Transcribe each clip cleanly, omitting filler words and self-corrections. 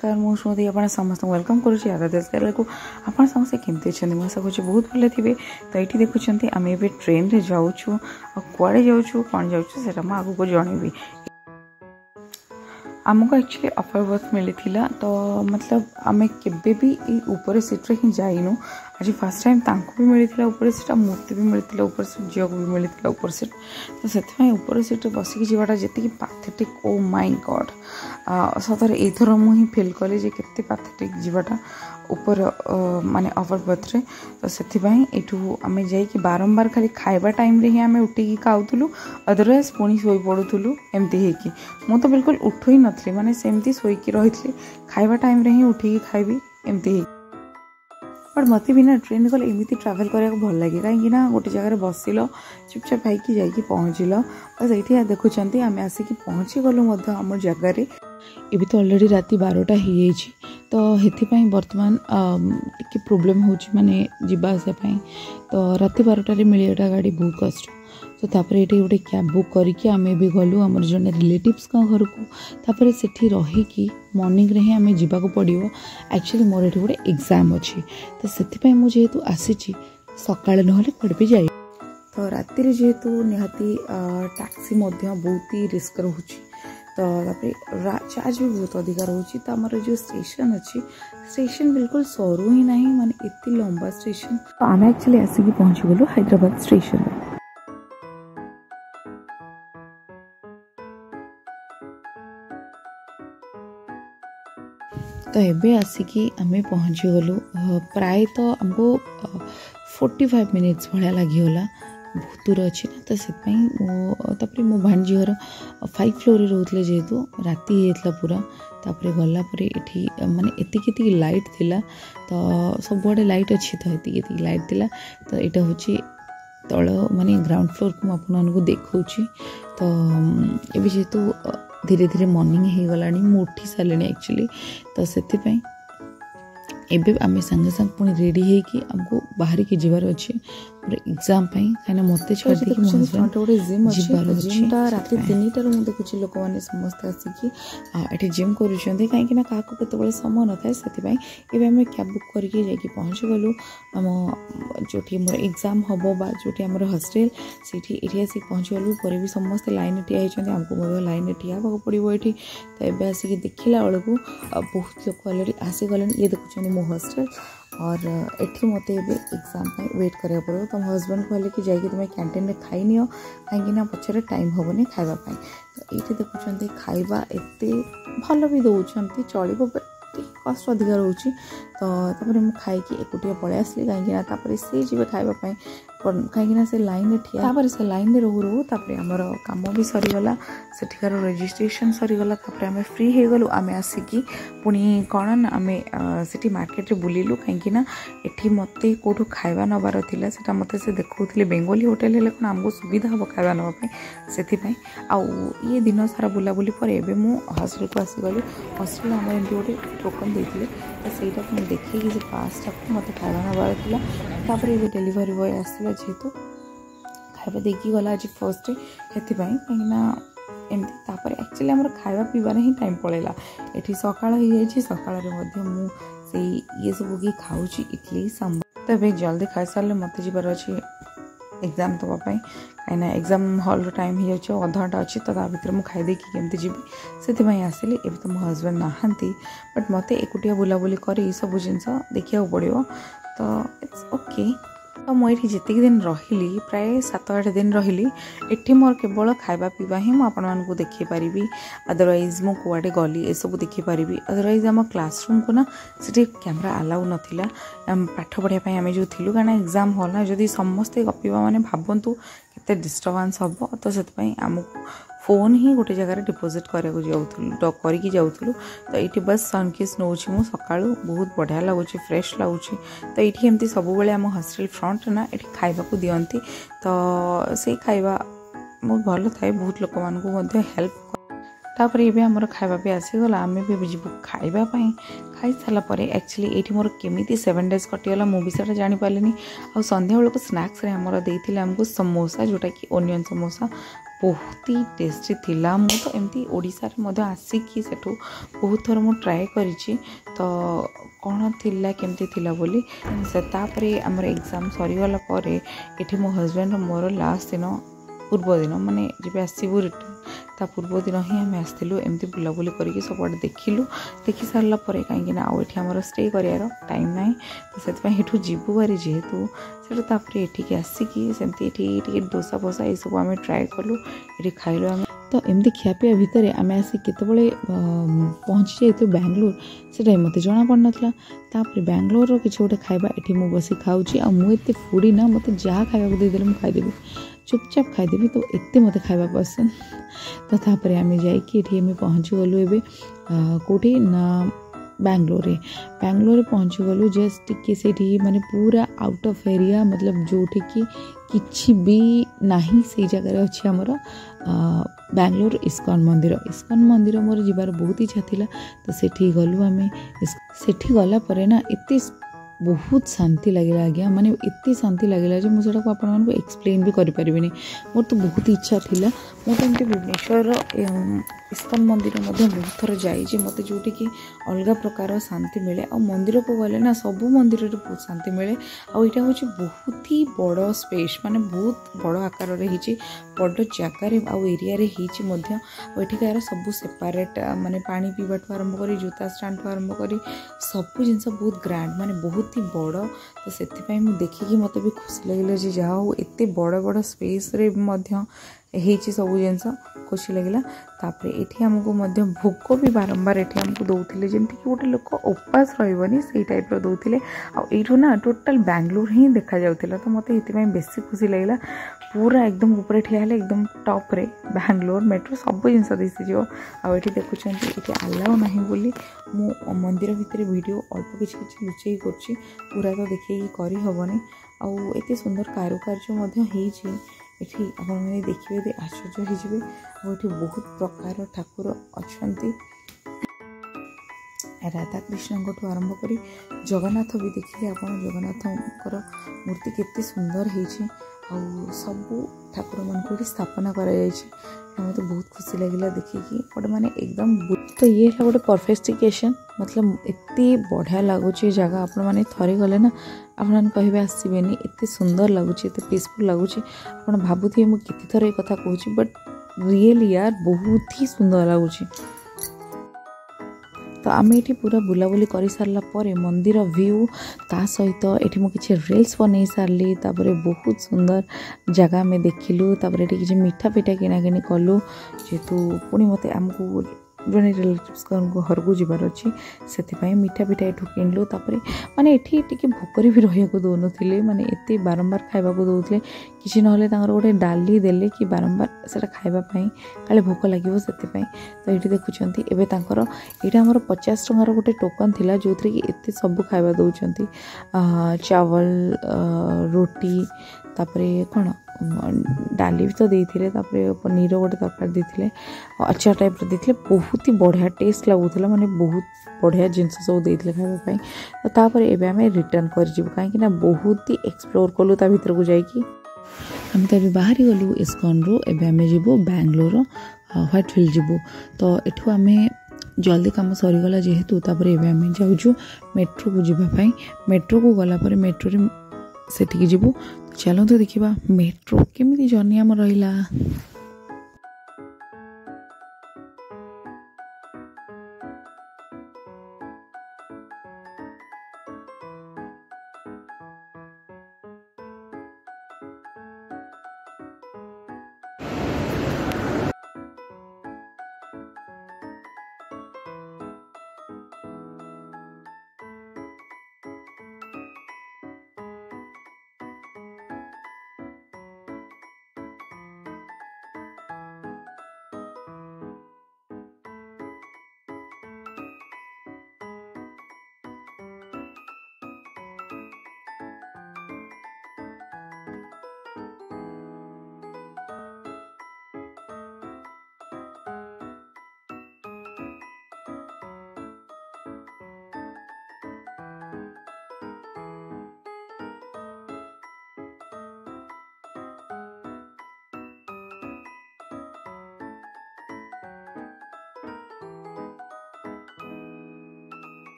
नमस्कार मु सुमति आप समस्त वेलकम करुँची आराध्या को आप समस्त केमती अच्छा मुझे आशा करुँच बहुत भले थे। तो ये देखुं आम ए ट्रेन रे जाऊँ कड़े जाऊँ कौन जाऊँ मुझे आगे को जनइबी। आमको एक्चुअली अपर बर्थ मिली तो मतलब आम केबे भी ऊपर सीट्रे ही जाइनु। आज फर्स्ट टाइम तांको भी मिलता ऊपर सीट मत भी मिलता ऊपर सीट झील को भी मिलता ऊपर सीट। तो से ऊपर सीट बसिक जावाटा जी पाथेटिक ओ माय गॉड सतरे एथर मुझे फिल कली जे केते पाथेटिक जावाटा ऊपर माने अपर बर्थ रे। तो से आम जा बारंबार खाली खाइबा टाइम रे ही आम उठिकी खाऊलु अदरवाइज पुणी शोई पड़ूलु एमती होगी। मु तो बिल्कुल उठु ही नथली माने सेमती शोईकी रही खाइबा टाइम रे ही उठिकी खाइबी एमती होगी। बट मत भी ना ट्रेन गले एमती ट्रावेल कराया भल लगे कहीं गोटे जगह बसिल चुपचाप खाई जाकि पहुँचल। बस ये देखुं आम आसिक पहुँची गलु आम जगार। ये तो अलरेडी राति 12टा हो तो हेथिपाई बर्तमान टिके प्रोब्लेम हो माने जीवा आसापाई। तो राति 12टारे मिलटा गाड़ी बहुत कष्ट। तो तापर ये गोटे कैब बुक करके आम भी गलु आमर जड़े रिलेटिव्स घर को। तापर सेठी रहीकि मॉर्निंग रे ही आम जावाक पड़ो। एक्चुअली मोर ये गोटे एग्जाम अच्छी तो से मुझे आसी सकाଳେ नहले कुआडे भी जाए। तो राति जेहेतु निहाती टैक्सी बहुत ही रिस्क रोचे। तो चार्ज भी बहुत अधिक रोचे। तो आमर जो स्टेशन अच्छी स्टेशन बिल्कुल सरू ही नहीं माने इतनी लंबा स्टेशन। तो आम एक्चुअली आसिक पहुँची गलु हैदराबाद स्टेशन। तो एबे आसिकी आमे पहुँची गलु प्राय तो हमको 45 मिनिट्स भाया लगिगला बहुत दूर अच्छी ना। तो से मो भाणजी घर 5 फ्लोर रोते जेहेतु राति होता पूरा। तापर गलापर ये माने एति लाइट थिला तो सबुआडे लाइट अच्छी तो ये लाइट थिला। तो यहाँ हूँ तल माने ग्राउंड फ्लोर को आपको देखा। तो ये जेहेतु धीरे धीरे मॉर्निंग हो गला मु उठी सारे एक्चुअली। तो से एबे आम संगे संग पुणी रेडी होगी आमको बाहर की जीवार अच्छे पूरा एग्जाम कहीं मत छाड़ी गोटे जिम जिमटा रात 3टार मुझे देखुची लोक मैंने समस्त आसिकी जिम करुँच कहीं क्या केत समय न था से आम कैब बुक करके जाकि पहुँची गलु आम जो मोर एग्जाम हम बा जो आम हस्टेल से आसिक पहुँची गलु पर भी समस्ते लाइन ठिया होती आमको लाइन ठिया हाँ पड़ो ये। तो ये आसिक देखला बेलू बहुत लोग अलरेडी आसीगले ये देखुं मो हस्टेल और एठी मत एग्जाम वेट करा पड़ो। तो मो हजबैंड कहले कि जाकि तुम कैंटीन में खाई नियो कहीं पचर टाइम हेनी खावाई। तो ये देखुं खाइबा एते भल भी दौरान चलो बट कष्ट अधिक रोचे। तो मुझे खाई एकुटिया पलि आसली कहीं सी जी खावाई कहीं से लाइन ठिया से लाइन रोहू रोहू आमर कम भी सरीगला सेठिकार रजिस्ट्रेशन सरीगला। आम फ्री हो गलु आम आसिकी पुणी कौन आम से मार्केट रे बुलिलु कहीं एठी मत कौटू खाଇବା नबार थिला सेटा मते से देखौथिले बेंगोली होटल हेले कोन आमको सुविधा हम खाଇବା नबा पई सेथि आउ ये दिन सारा बुलाबुली पर एबे मु हॉस्टल को आसीगली। हॉस्टल आम एमती गोटे टोकन देते तो सहीटा मुझे देखिए से पासटा मत खाଇବା नबार थिला। तापर ये डेलीवरी बॉय आसला जेहेतु खाଇବା देकी गला आज फर्स्ट डे कहीं एमती एक्चुअली आम खाଇବା पीबार ही टाइम पड़ेगा। ये सकाळ हो सकाळ ये सब कि खाऊँ इडली सांबर। तो ये जल्दी खाई सारे मत जीवार अच्छे एग्जाम दवापाई कहीं एग्जाम हॉल टाइम हो जाए 1/2 घंटा अच्छी। तो भर मुझे खाईदे केमती जी से आसली। एवं तो मो हजबैंड नहांती बट मत एकुटिया बुलाबुली कर सब जिनस देखा पड़ो। तो इट्स ओके। तो मुझे जितक दिन रही प्राय 7-8 दिन रही एटी मोर केवल खाଇବା पीवा ही मुझे देखी पारि। अदरवाइज मु कुआडे गली ये सब देखी पारि। अदरवाइज आम क्लासरूम को ना से कैमरा अलाउ नाला पाठ पढ़ाई आम जो थी कारण एग्जाम हल ना जदि समस्ते गपा मैंने भावतु केते डिस्टर्बांस हम। तो से आमको फोन ही गोटे जगह डिपोजिट करके जाऊँ। तो ये बस सनकिस नौ सका बहुत बढ़िया लगुच फ्रेश लगुच। तो ये एमती सब बेले आम हॉस्टल फ्रंट ना ये खाइबा को दियंती। तो से खाइबा बहुत भल थाए बहुत लोक मानक हेल्प। तापर ये आमर खाइबा भी आसीगला आम भी जीवु खाइबापी खाई सारापर एक्चुअली ये मोर केमी 7 डेज कटिगला मुझे जानी पारे। आ संध्या बेलू स्नाक्स आमर देते आमको समोसा जोटा कि ओनियन समोसा बहुत ही टेस्टी थिला। मु तो एमती ओडिसा रे मध्य आसिकी सेठू बहुत थर मु ट्राए करिछि तो कौन थिला केमती थिला बोली से तापरे हमर एग्जाम सरी गला परे एठी मो हस्बैंड मोर लास्ट दिन पूर्व दिन माने जब आसबू रिटर्न ता पूर्व दिन ही आम आसलु एमती बुलाबुली करके सब देखिलु। देखि सारा पर कहीं आउ ये आमर स्टे करार टाइम ना तो से जीवु बारी जेहेतु से एठिक आसिकी सेमती डोसा फोसा ये सब आम ट्राए कलु ये खाइलु आम तो एमती खियापिया भितर आम आसी केतबले पहुँची जाइए बैंगलोर से मत जना पड़ नाला तापर बैंगलोर किसी गोटे खाଇବା एठी मु बसी खाऊची आ मु एते फूडी ना मते जहाँ खाइबा देदेले मु खाइदेबी चुपचाप खाइदेबी तो एते मते खाइबा पसंद तो तापर आम जाइए पहुँची गलु एबे कोठी ना बैंगलोर पहुँची गलु जस्ट टिके से माने पूरा आउट ऑफ एरिया मतलब जोठी कि किछि भी नाही से जगह अच्छी आमर बैंगलोर इस्कॉन मंदिर मोर जीवार बहुत इच्छा थिला तो सेठी गलु आम सेठी गला परे ना एते बहुत शांति लगे आज्ञा माने एते शांति लगे मुझे आपको एक्सप्लेन भी करें मोर तो बहुत इच्छा थिला मुझे एमती भुवनेश्वर इस्कॉन मंदिर बहुत थर जाइए मत जोटी कि अलग प्रकार शांति मिले आ मंदिर को गले ना सब मंदिर बहुत शांति मिले आईटा हूँ बहुत ही बड़ स्पेस माने बहुत बड़ आकार बड़ जगार आठिकार सब सेपरेट माने पानी पीवा आरंभ कर जूता स्टाण्ड आरंभ कर सब जिनस बहुत ग्रांड माने बहुत ही बड़ तो से देखिकी मत भी खुशी लगे जहाँ हो एत बड़ बड़ स्पेस रे सब जिनस खुशी लगे तापर ये आमको भोक भी बारंबार ये आमको दौले जमीक गोटे लोक उपास रही से टाइप दौले आठू ना टोटाल बैंगलोर ही देखा जाऊला तो मत ये बेसी खुशी लगे पूरा एकदम ऊपर ठिया एकदम टॉप रे बैंगलोर मेट्रो सब जिनस दिशि आठी देखुं ये आलाउ ना बोली मु मंदिर भितर वीडियो अल्प किसी लुचेई कर पूरा तो देखिए करहबनी आते सुंदर कारुकार्य एठी आपण माने देखिए आश्चर्य होइजिबे बहुत प्रकार ठाकुर अच्छंती राधा कृष्ण को आरंभ करी जगन्नाथ भी देखिए आप जगन्नाथ मूर्ति केते सुंदर होइछि सबू ठाकुर मान को स्थापना करा हमें तो बहुत खुशी लगे देखिए गोटे माने एकदम तो ये है गोटे परफेक्टिकेशन मतलब एते बढ़िया लगुच जगह आपण मैंने थरे गले ना आपन कहे आसबेनि एत सुंदर लगुच एत पीसफुल लगुच आप भावुए मुझे थर ये कथा कहूँ बट रियली यार बहुत ही सुंदर लगुच तो आम ये पूरा बुलाबुली कर सारा पर मंदिर व्यू ता सहित ये मुझे रिल्स बन सारे बहुत सुंदर जगह में देखिलु किसी मीठा पीठा किणाकिणी कलु जेहेतु पुणी मत आमको जड़े रिलेटिव्स घर को जबार अच्छी से मीठा पीठा ये किणलु माने ये भोकर भी रहा दौन थे माने एत बारंबार खावा दौले किसी ना गोटे डाली देले कि बारंबार से खावाई काले भोक लगे से तो ये देखुं एवं यहाँ आमर 50 टंकार गोटे टोकन थिला जो थी कि एत सब खावा दौरान चावल रोटी तापरे कौन डाली भी तो देते पनीर गोटे तरकारी देते अचार टाइप देते बहुत ही बढ़िया टेस्ट लगुला माने बहुत बढ़िया जिनस सब देते खावाई तो तापर एबे आमे रिटर्न कर कहीं बहुत ही एक्सप्लोर कलु ता भीतर को जाइकी आम तो ये बाहरी गलु इस्कॉन रू एबे आमे जीवु बैंगलोर व्हाइटफील्ड जीवु तो एठू आमे जल्दी काम सरीगला जेहेतु तापर एबे आमे जाउछु मेट्रो को जीवाई मेट्रो को गला पर मेट्रो रे सेठिकी जीवु चलतु देखिबा मेट्रो केमिति जर्नी आम रहिला।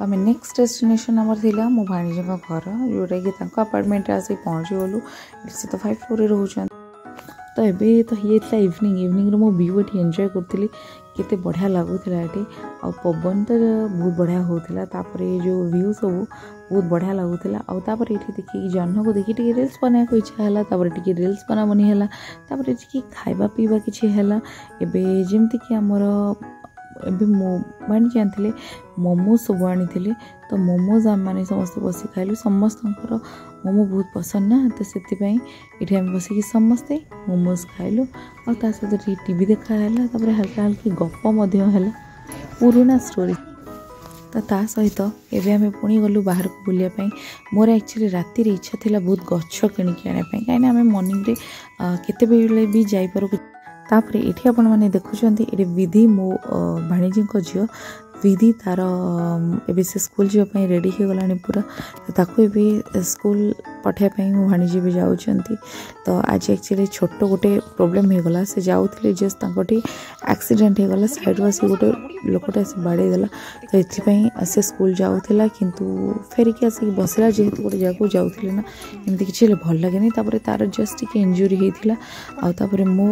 तो आम नेक्स्ट डेस्टिनेशन आमर थिला मो भाणीजी घर जोटा कि अपार्टमेंट आसी पहुँची गलु से तो 5th फ्लोर रोचे तो ये तो ये इवनिंग इवनिंग मो व्यू ये एंजॉय करी केते बढ़िया लगुला ये आ पवन तो बहुत बढ़िया होता जो व्यू सब बहुत बढ़िया लगुला आउे ये देखिए जह्न को देखिए रिल्स बना इच्छा है टी रिल्स बना बनी है खाଇବା पीवा किसी है एवं जमती आमर एबे भाणी आनी मोमो सब आनी तो मोमोज आम मैंने समस्त बस खाइलु समस्त मोमो बहुत पसंद ना तो से आम बसिक समस्ते मोमोज खाइलु आ सहित टीवी देखाला हल्का हल्की गप है पुराना स्टोरी तो ता सहित एवं आम पुणी गलु बाहर को बुलायापी मोर एक्चुअली राति इच्छा थी बहुत गछ किणिकी आने कहीं आम मॉर्निंग रे केते बेले भी जाइपारू तापर ये आपण मैंने देखुं ये विधि मो भाणीजी झील विधि तार ए से स्कूल जावाई रेडी हो गला पूरा तो ताको ए स्कूल पठाइपाई मो भाणीजी भी जाऊँगी तो आज एक्चुअली छोट गोटे प्रोब्लेम हो गला से जाऊे जस्ट ताकि एक्सीडेंट हो गला साइड आस गोटे लोकटे आस बाड़ेदेला तो ये से स्कूल जाऊला किंतु फेरिकी आसिक बसला जेहेतु गोटे जगह जाऊे ना एमती किसी भल लगे तार जस्ट टी इंजुरी होता आउे मो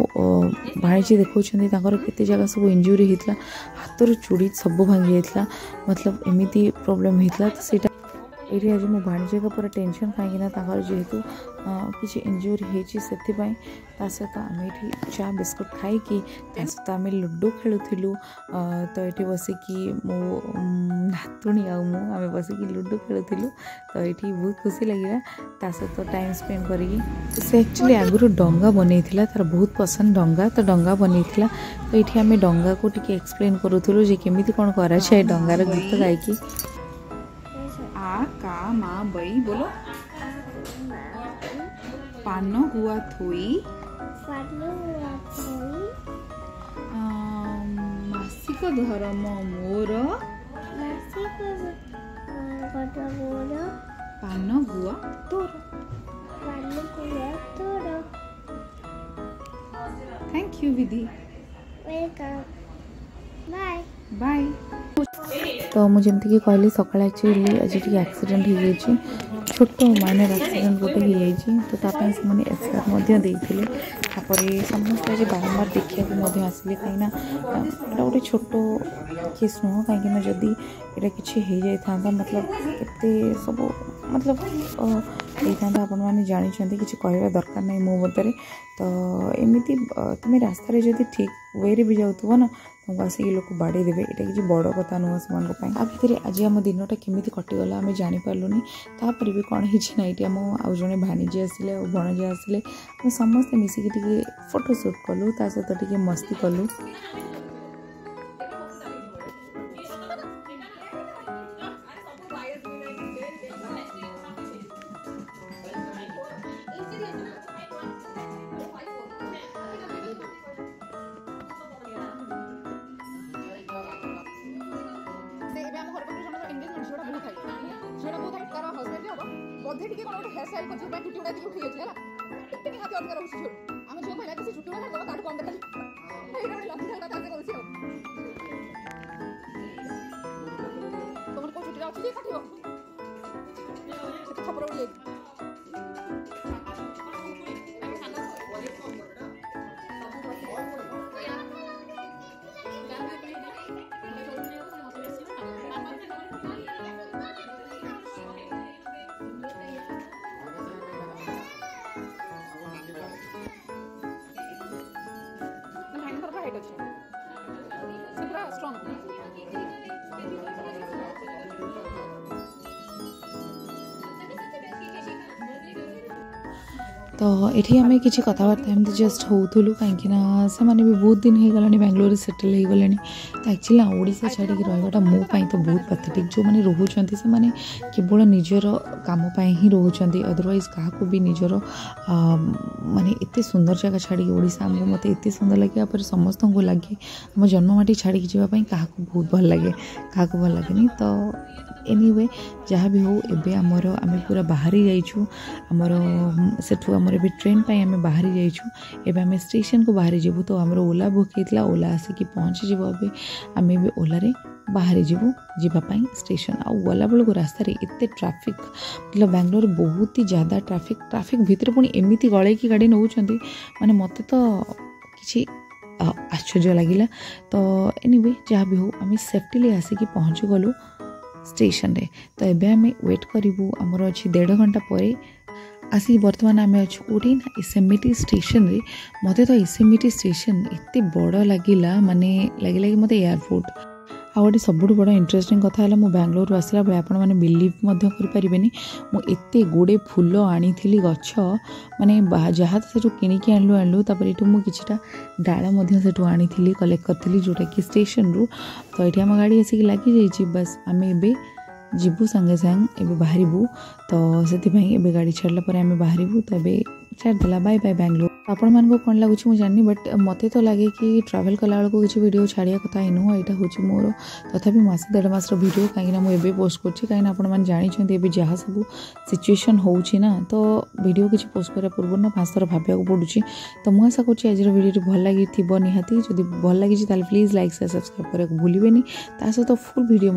भाणीजी देखा केते जगह सब इंजुरी होता हाथर चूड़ी सब भांगी जाता मतलब एमती प्रोब्लेम होता तो सहीटा ये आज मो भाणीजी का पूरा टेंशन कहीं जेहेतु किसी इंजुरी होती सहित आम ये चा बिस्कुट खाई सहित आम लुडो खेलुलु तो ये बसिकी मो नातुणी आम बसिकी लुडो खेलुलु तो ये बहुत खुशी लगे सहित टाइम स्पेंड करी से एक्चुअली आगुरी डंगा बनई तार बहुत पसंद डंगा तो डंगा बनई तो ये आम डंगा को टी एक्सप्लेन करूँ जे केमी कौन कराए डंगार गीत गायकी आ का माँ बई बोलो पान गुआ थोई मासिक धर्म मोर पान गुआ तोर thank you Vidhi bye bye तो मुझे जमीक कहली सका एक्चुअली आज एक्सीडेंट हो जाए छोट माइनर एक्सीडेंट गोटे हो तो तापाई से एफआईआर देते समस्त आज बारंबार देखा आसिले कहीं गोटे छोट केस नुह कहीं जदि ये किसी हो जाता मतलब एत सब मतलब होता आपण मैंने जानते किसी कहवा दरकार नहीं मो मत तो एमती तुम रास्तार जब ठीक वे भी जाऊ ना तुमको आसिक लोक बाड़े देवे ये किसी बड़ कथा नुह से भितर आज आम दिनटा केमी कटिगला आम जापारूनी तापर भी कौन होना ये आम आउ जड़े भाणीजी आसिले भणजी आसिले आम समस्ते मिसिकी फोटोशूट कलु ता सहित टे मस्ती कलु बोधे टिके कोन हेयर स्टाइल को झुबा टुटी उड़ा दी उठी गेछ हला टिके हाथ अधिक रहउछ झुर हम जो पहिला किसी छुट्टी उड़ा काट कम देखली एटा बड़ी लंबी बात आज करूछ तमन को छुट्टी अछि जे काटिबो से खबर उले तो ये आम किसी कथबार्ता एमती जस्ट होलु कहीं से मैंने भी बहुत दिन हो गला बेंगलोर सेटल हो गले तो एक्चुअली ओडिशा छाड़ी रहा मोपाई तो बहुत पैथेटिक जो मैंने रोचे से मैंने केवल निजर कामपाई ही रोचे अदरवाइज क्या भी निजर माने एत सुंदर जगह छाड़ी ओडिशा आमको मत एत सुंदर लगे समस्त को लगे आम जन्ममाटी छाड़ी जावाई क्या बहुत भल लगे क्या भल लगे तो एनीवे जहाँ भी हो एबे आमर आम पूरा बाहरी जाइछु आमर सेठू आमर एबे ट्रेन पाई आम बाहरी जाइछु एबे आम स्टेशन को बाहरी जीवु तो आमर ओला बुक होता ओला आसिक पहुँची जीव एबे आम एबे ओला रे बाहरी जीवाई स्टेशन आ गला बेलू रास्त एत ट्राफिक मतलब बेंगलोर बहुत ही ज़्यादा ट्राफिक भितर पुणी एमती गले की गाड़ी नौ माने मत तो किसी आश्चर्य लगिला। तो एनीवे जहाँ भी हो आम सेफ्टी आसिक पहुँची गलु स्टेशन रे। तो एबे आम वेट करूँ आमर अच्छी 1.5 घंटा पर आसिक बर्तमान आम अच्छु कौटी ना एसएमटी स्टेशन रे। मत तो एसएमटी स्टेशन एत बड़ लगिला माने लगे मत एयरपोर्ट। आ गोटे सबुठ बड़ इंटरेस्टिंग कथा है मु बेंगलोर आसला बेले आपण मैंने बिलीव करें मुझे गुड़े फूल आनी गछ माने जहाँ तो से किणिकी आणलु तापर मुझा डाल से आनी कलेक्ट करी जोटा कि स्टेशन रु। तो ये आम गाड़ी आसिक लगी जाइए बस आम ए जीवु सांगे सांग एबे बाहरबू। तो से गाड़ी छाड़ला पर आम बाहरबू। तो ये छाड़देला बाय बाय बेंगलोर। आपण मानको कौन लगुच मुझे जानी बट मत तो लगे कि ट्रावेल कला बेलू किसी वीडियो छाड़िया कथा ही नुह। यहाँ हूँ मोर तथापि मास 1.5 मासर वीडियो कहीं मुझे पोस्ट कर कहीं जानते जहाँ सब सिचुएशन होना तो वीडियो किसी पोस्ट करा पूर्व ना 5 थर भाविया पड़ुची। तो मुझे आशा करुँच आज वीडियो भल लगी निहाती जब भल लगी प्लीज लाइक शेयर सब्सक्राइब करने को भूलें। ता सहित फुल वीडियो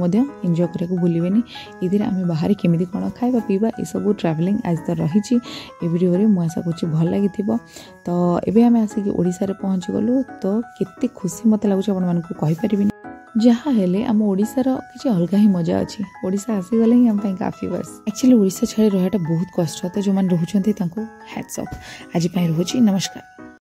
एंजॉय करने को भूलें। ये आम बाहर केमी कौन खाଇବା पीवा ये सब ट्रावेलिंग आज तो रही वीडियो रे मुझे आशा करुँच भल लगी। तो एबे आम आसिक ओडिशा रे पहुँची गलु। तो केते खुशी मत लगुच आपन जहाँ हेले आम ओडिशार किसी अलग ही मजा अच्छी। ओडिशा आसीगले ही आम काफी बस एक्चुअली ओडिशा छाड़ी रहा बहुत कष्ट। तो जो मैंने रोचते हैट्स ऑफ। आज रोची नमस्कार।